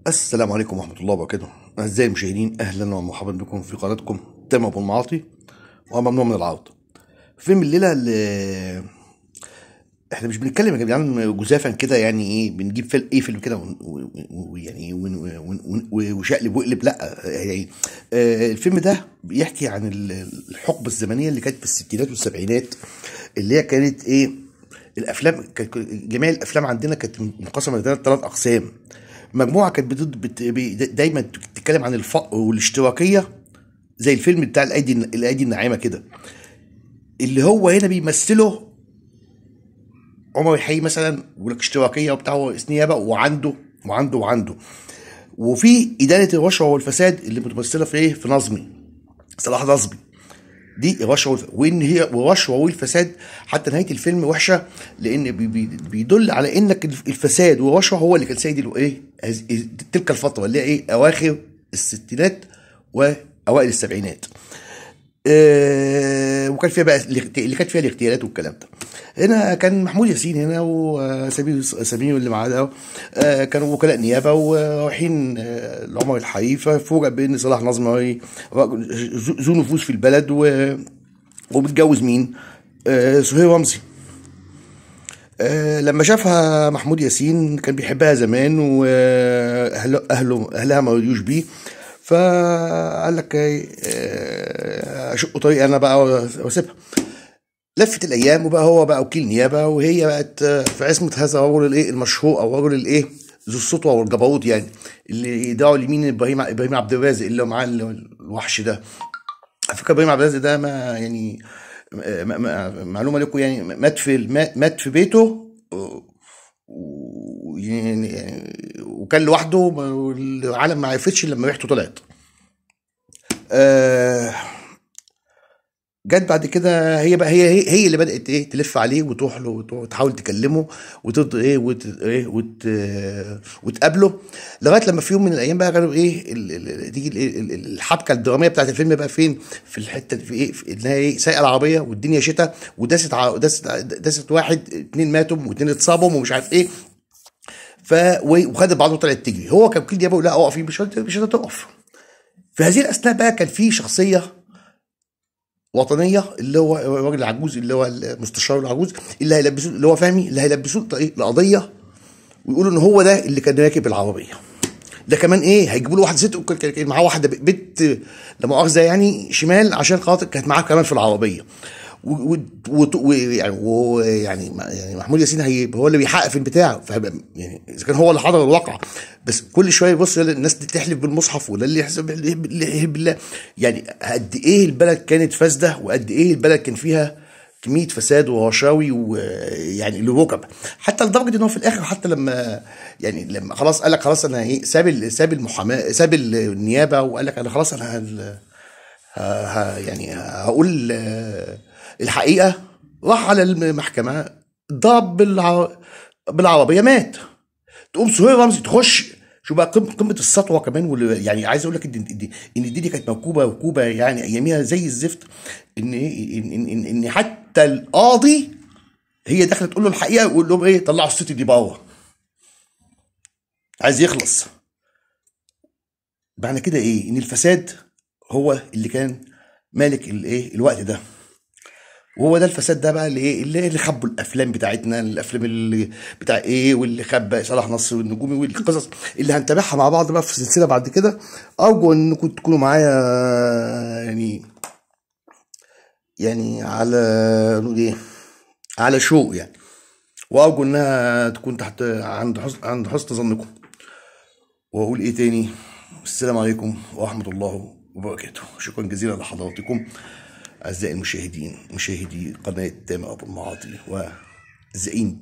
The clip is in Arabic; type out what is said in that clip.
السلام عليكم ورحمة الله وبركاته. أعزائي المشاهدين، أهلا ومرحبا بكم في قناتكم تامر أبو المعاطي وممنوع من العرض. فيلم الليلة اللي احنا مش بنتكلم يا جدعان جزافا كده، يعني ايه بنجيب فيلم كده ويعني وشقلب وقلب، لا يعني الفيلم ده بيحكي عن الحقبة الزمنية اللي كانت في الستينات والسبعينات، اللي هي كانت ايه الافلام. جميع الافلام عندنا كانت منقسمه لثلاث اقسام. مجموعه كانت دايما بتتكلم عن الفقر والاشتراكيه، زي الفيلم بتاع الايدي الناعمه كده، اللي هو هنا بيمثله عمر الحقيقي مثلا، ولك اشتراكيه وبتاع نيابه وعنده وفي اداره الرشوه والفساد اللي متمثله في ايه، في نظمي، صلاح نظمي. دي الرشوه وان هي الرشوه والفساد حتى نهايه الفيلم وحشه، لان بيدل على انك الفساد والرشوه هو اللي كان سيد الايه تلك الفتره اللي هي ايه اواخر الستينات واوائل السبعينات. وكان فيها بقى اللي كانت فيها الاغتيالات والكلام ده. هنا كان محمود ياسين هنا وسمير اللي معاه ده، كانوا وكلاء نيابه ورايحين لعمر الحقيقي، ففوجئ بان صلاح نظمي راجل ذو نفوذ في البلد ومتجوز مين؟ سهير رمزي. لما شافها محمود ياسين كان بيحبها زمان، واهلها ما رضيوش بيه، فقال لك اشق طريقي انا بقى واسيبها. لفت الايام وبقى هو بقى وكيل نيابه، وهي بقت في عصمه هذا الرجل الايه المشهور، او الرجل الايه ذو السطوه والجبروت، يعني اللي يدعوا اليمين ابراهيم عبد الرازق اللي هو معاه الوحش ده. على فكره ابراهيم عبد الرازق ده ما يعني معلومه لكم، يعني مات في بيته، وكان لوحده، والعالم ما عرفتش لما ريحته طلعت. جت بعد كده هي بقى هي اللي بدات ايه تلف عليه وتروح له وتحاول تكلمه وتقابله، لغايه لما في يوم من الايام بقى كانوا ايه تيجي الحبكه الدراميه بتاعت الفيلم بقى فين، في الحته في ايه، في انها ايه سايقه العربيه والدنيا شتاء، دست واحد، اتنين ماتوا واتنين اتصابوا ومش عارف ايه، وخدت بعضه وطلعت تجري. هو كان وكيل نيابه، لا اقفي، مش هتقف. في هذه الاثناء بقى كان في شخصيه وطنيه، اللي هو الراجل العجوز، اللي هو المستشار العجوز، اللي هيلبسوه، اللي هو فهمي، اللي هيلبسوه القضيه، ويقولوا ان هو ده اللي كان راكب العربيه. ده كمان ايه، هيجيبوا له واحده ست كان معاه واحده بنت لا مؤاخذه يعني شمال، عشان خاطر كانت معاه كمان في العربيه. يعني محمود ياسين هو اللي بيحقق في البتاع، يعني اذا كان هو اللي حضر الواقع، بس كل شويه يبص الناس دي تحلف بالمصحف، ولا اللي يحسب بالله. يعني قد ايه البلد كانت فاسده، وقد ايه البلد كان فيها كميه فساد ورشاوي، ويعني اللي ركب، حتى لدرجه ان هو في الاخر، حتى لما خلاص قال لك خلاص انا ايه، ساب المحاماه، ساب النيابه، وقال لك انا خلاص انا يعني هقول الحقيقه. راح على المحكمه، ضرب بالعربيه، مات. تقوم سهير رمزي تخش، شو بقى قمه السطوه كمان. يعني عايز اقول لك ان دي كانت موكوبه يعني اياميها زي الزفت، ان حتى القاضي هي داخله تقول له الحقيقه، ويقول لهم ايه، طلعوا الست دي بره، عايز يخلص. معنى كده ايه، ان الفساد هو اللي كان مالك الايه الوقت ده، وهو ده الفساد ده بقى اللي ايه، اللي خبوا الافلام بتاعتنا، الافلام اللي بتاع ايه، واللي خبى صلاح نصر والنجومي، والقصص اللي هنتابعها مع بعض بقى في سلسله بعد كده. ارجو انكم تكونوا معايا، يعني على نقول ايه، على شوق يعني، وارجو انها تكون تحت عند حسن ظنكم. واقول ايه تاني، السلام عليكم ورحمه الله وبركاته. شكرا جزيلا لحضراتكم أعزائي المشاهدين، مشاهدي قناة تامر أبو المعاطي وزعيمة